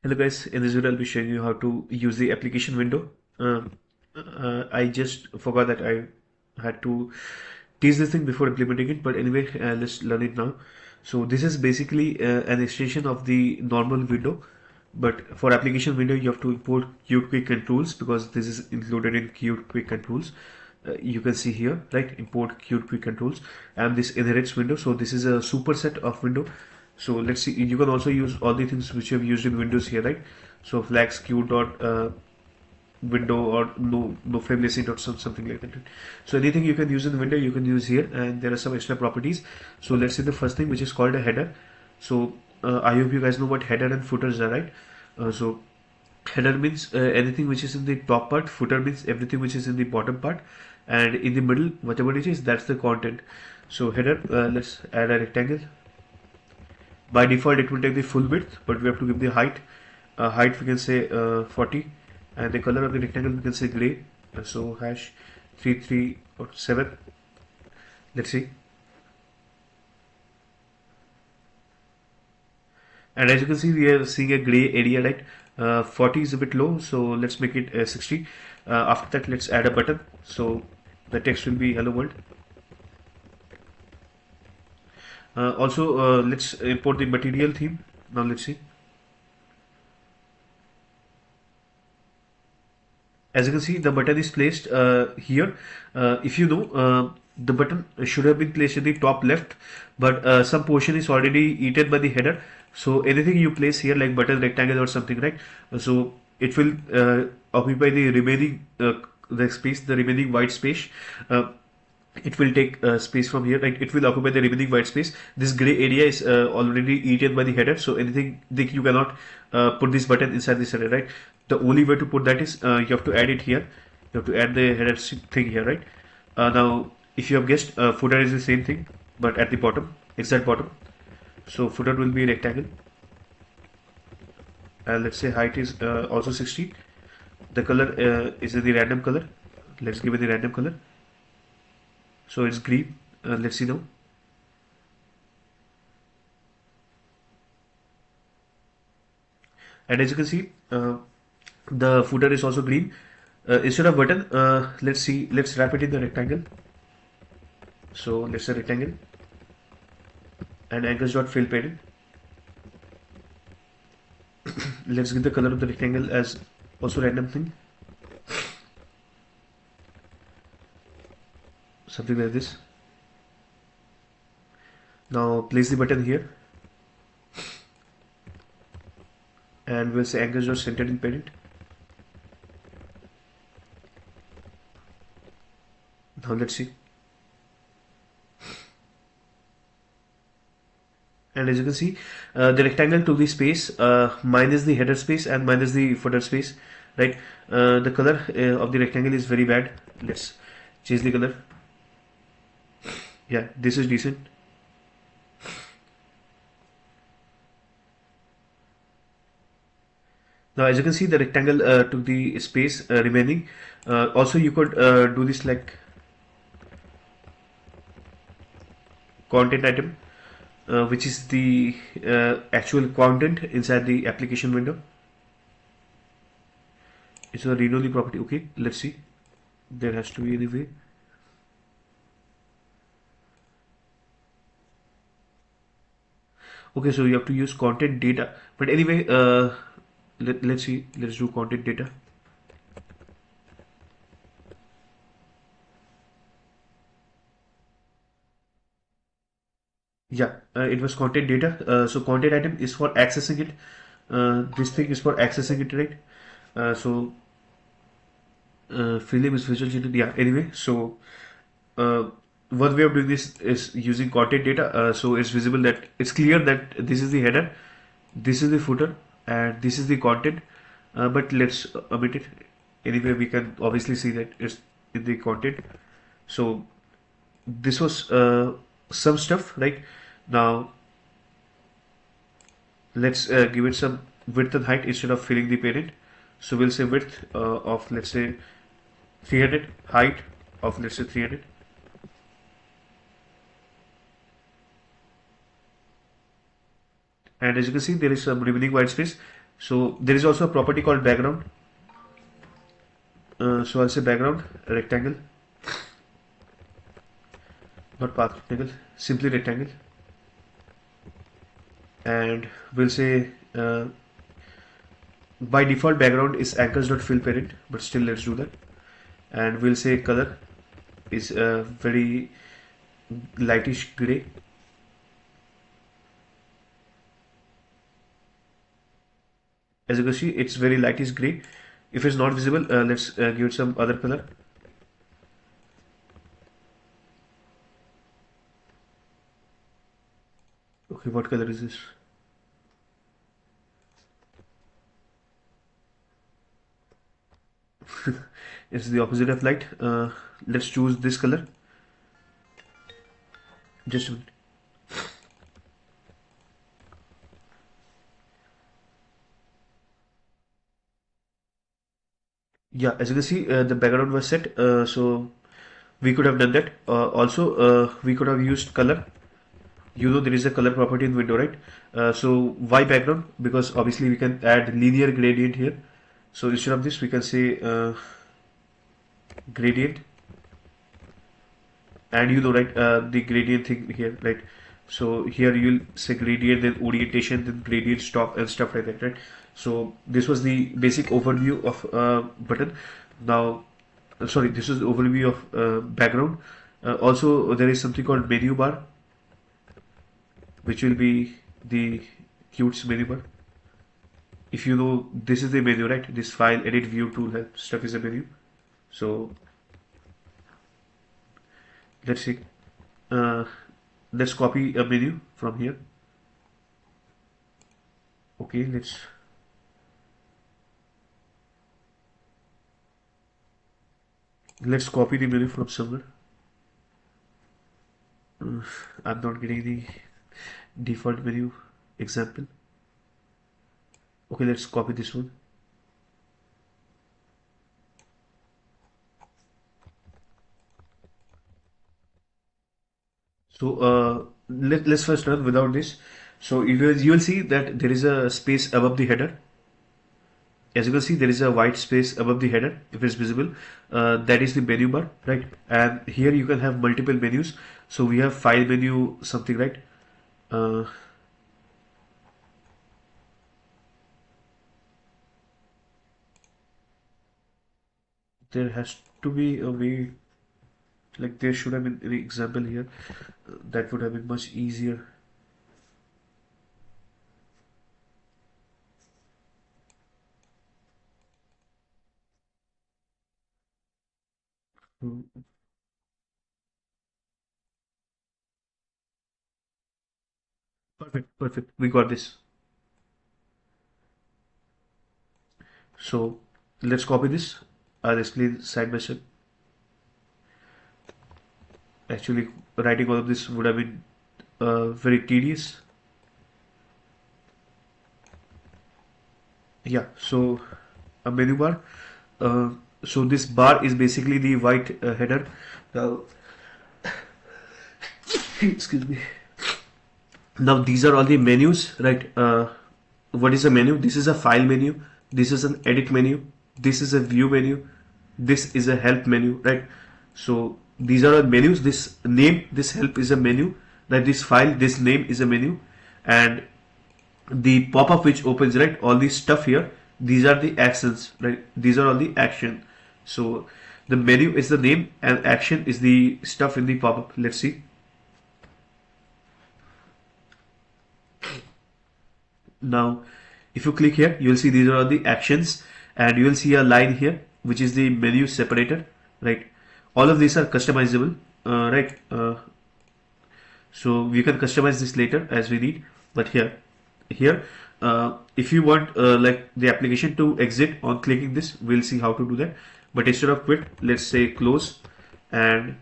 Hello guys, in this video I'll be showing you how to use the application window. I just forgot that I had to tease this thing before implementing it, but anyway, let's learn it now. So this is basically an extension of the normal window, but for application window you have to import Qt Quick Controls because this is included in Qt Quick Controls. You can see here, right, import Qt Quick Controls and this inherits window. So this is a superset of window. So let's see, you can also use all the things which you have used in Windows here, right? So flags Q dot window or no frame lacing or something like that. So anything you can use in the window you can use here, and there are some extra properties. So let's see the first thing, which is called a header. So I hope you guys know what header and footers are, right? So header means anything which is in the top part, footer means everything which is in the bottom part, and in the middle whatever it is, that's the content. So header, let's add a rectangle. By default it will take the full width, but we have to give the height. Height we can say 40, and the color of the rectangle we can say gray. So hash 3307. Let's see. And as you can see, we are seeing a gray area, right? 40 is a bit low, so let's make it 60. After that, let's add a button. So the text will be hello world. Also, let's import the material theme. Now let's see. As you can see, the button is placed here. If you know, the button should have been placed in the top left, but some portion is already eaten by the header. So anything you place here, like button, rectangle or something, right? So it will occupy the remaining the space, the remaining white space. It will take space from here, right? It will occupy the remaining white space. This gray area is already eaten by the header, so anything that you cannot put this button inside this header, right? The only way to put that is you have to add it here. You have to add the header thing here, right? Now if you have guessed, footer is the same thing but at the bottom, exact bottom. So footer will be a rectangle, and let's say height is also 60. The color is in the random color. Let's give it the random color. So it's green. Let's see now. And as you can see, the footer is also green. Instead of button, let's see, let's wrap it in the rectangle. So let's say rectangle and anchors dot fill parent. Let's give the color of the rectangle as also random thing, something like this. Now place the button here, and we'll say anchors dot centered in parent. Now let's see. And as you can see, the rectangle took the space minus the header space and minus the footer space, right? The color of the rectangle is very bad. Let's change the color. Yeah, this is decent. Now as you can see, the rectangle took the space remaining. Also you could do this like content item, which is the actual content inside the application window. It's a read-only property. Okay, let's see. There has to be any way. Okay, so you have to use content data. But anyway, let's see. Let's do content data. Yeah, it was content data. So content item is for accessing it. This thing is for accessing it, right? So film is visual generated. Yeah. Anyway, so one way of doing this is using content data. So it's visible that it's clear that this is the header, this is the footer, and this is the content. But let's omit it. Anyway, we can obviously see that it's in the content. So this was some stuff, right? Now let's give it some width and height instead of filling the parent. So we'll say width of let's say 300, height of let's say 300. And as you can see, there is some remaining white space. So there is also a property called background. So I'll say background rectangle, not path rectangle, simply rectangle, and we'll say by default background is anchors.fill parent, but still let's do that. And we'll say color is very lightish gray. As you can see, it's very lightish gray. If it's not visible, let's give it some other color. Okay, what color is this? It's the opposite of light. Let's choose this color. Just a minute. Yeah, as you can see, the background was set, so we could have done that. Also, we could have used color. You know there is a color property in window, right? So why background? Because obviously we can add linear gradient here. So instead of this, we can say gradient, and you know, right, the gradient thing here, right? So here you'll say gradient, then orientation, then gradient stop and stuff like that, right? So this was the basic overview of button. Now, sorry, this is the overview of background. Also, there is something called menu bar, which will be the Qt's menu bar. If you know, this is the menu, right? This file, edit, view, tool, help stuff is a menu. So let's see. Let's copy a menu from here. Okay, let's copy the menu from somewhere. I'm not getting the default menu example. Okay, let's copy this one. So let's first run without this. So you will see that there is a space above the header. As you can see, there is a white space above the header. If it's visible, that is the menu bar, right? And here you can have multiple menus. So we have file menu something, right? There has to be a way, like there should have been an example here. That would have been much easier. Hmm. Perfect, perfect. We got this. So let's copy this. I'll explain side by side. Actually, writing all of this would have been very tedious. Yeah, so a menu bar. Uh, so this bar is basically the white header. Now, excuse me. Now these are all the menus, right? What is a menu? This is a file menu. This is an edit menu. This is a view menu. This is a help menu, right? So these are all menus. This name, this help is a menu. That this file, this name is a menu, and the pop-up which opens, right? All this stuff here. These are the actions, right? These are all the action. So the menu is the name, and action is the stuff in the pop-up. Let's see. Now, if you click here, you will see these are all the actions, and you will see a line here, which is the menu separator, right? All of these are customizable, right? So we can customize this later as we need, but here, if you want like the application to exit on clicking this, we'll see how to do that. But instead of quit, let's say close, and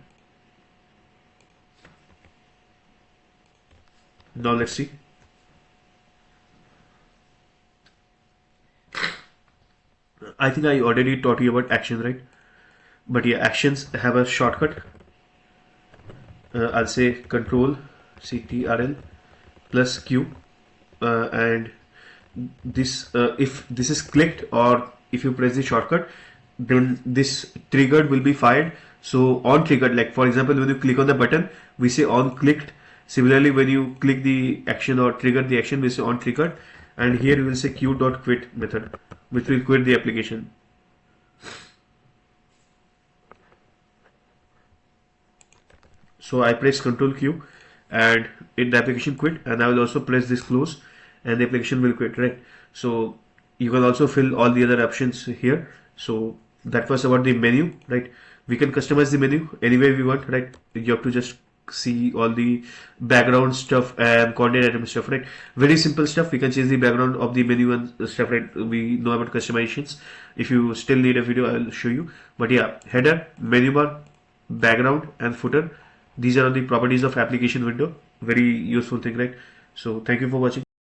now let's see. I think I already taught you about action, right? But yeah, actions have a shortcut. I'll say Control CTRL plus Q, and this if this is clicked or if you press the shortcut, then this triggered will be fired. So on triggered, like for example, when you click on the button, we say on clicked. Similarly, when you click the action or trigger the action, we say on triggered. And here we will say q.quit method, which will quit the application. So I press Ctrl Q and the application quit, and I will also press this close and the application will quit, right? So you can also fill all the other options here. So that was about the menu, right? We can customize the menu any way we want, right? You have to just see all the background stuff and content item stuff, right? Very simple stuff. We can change the background of the menu and stuff, right? We know about customizations. If you still need a video, I'll show you. But yeah, header, menu bar, background and footer, these are the properties of application window. Very useful thing, right? So thank you for watching.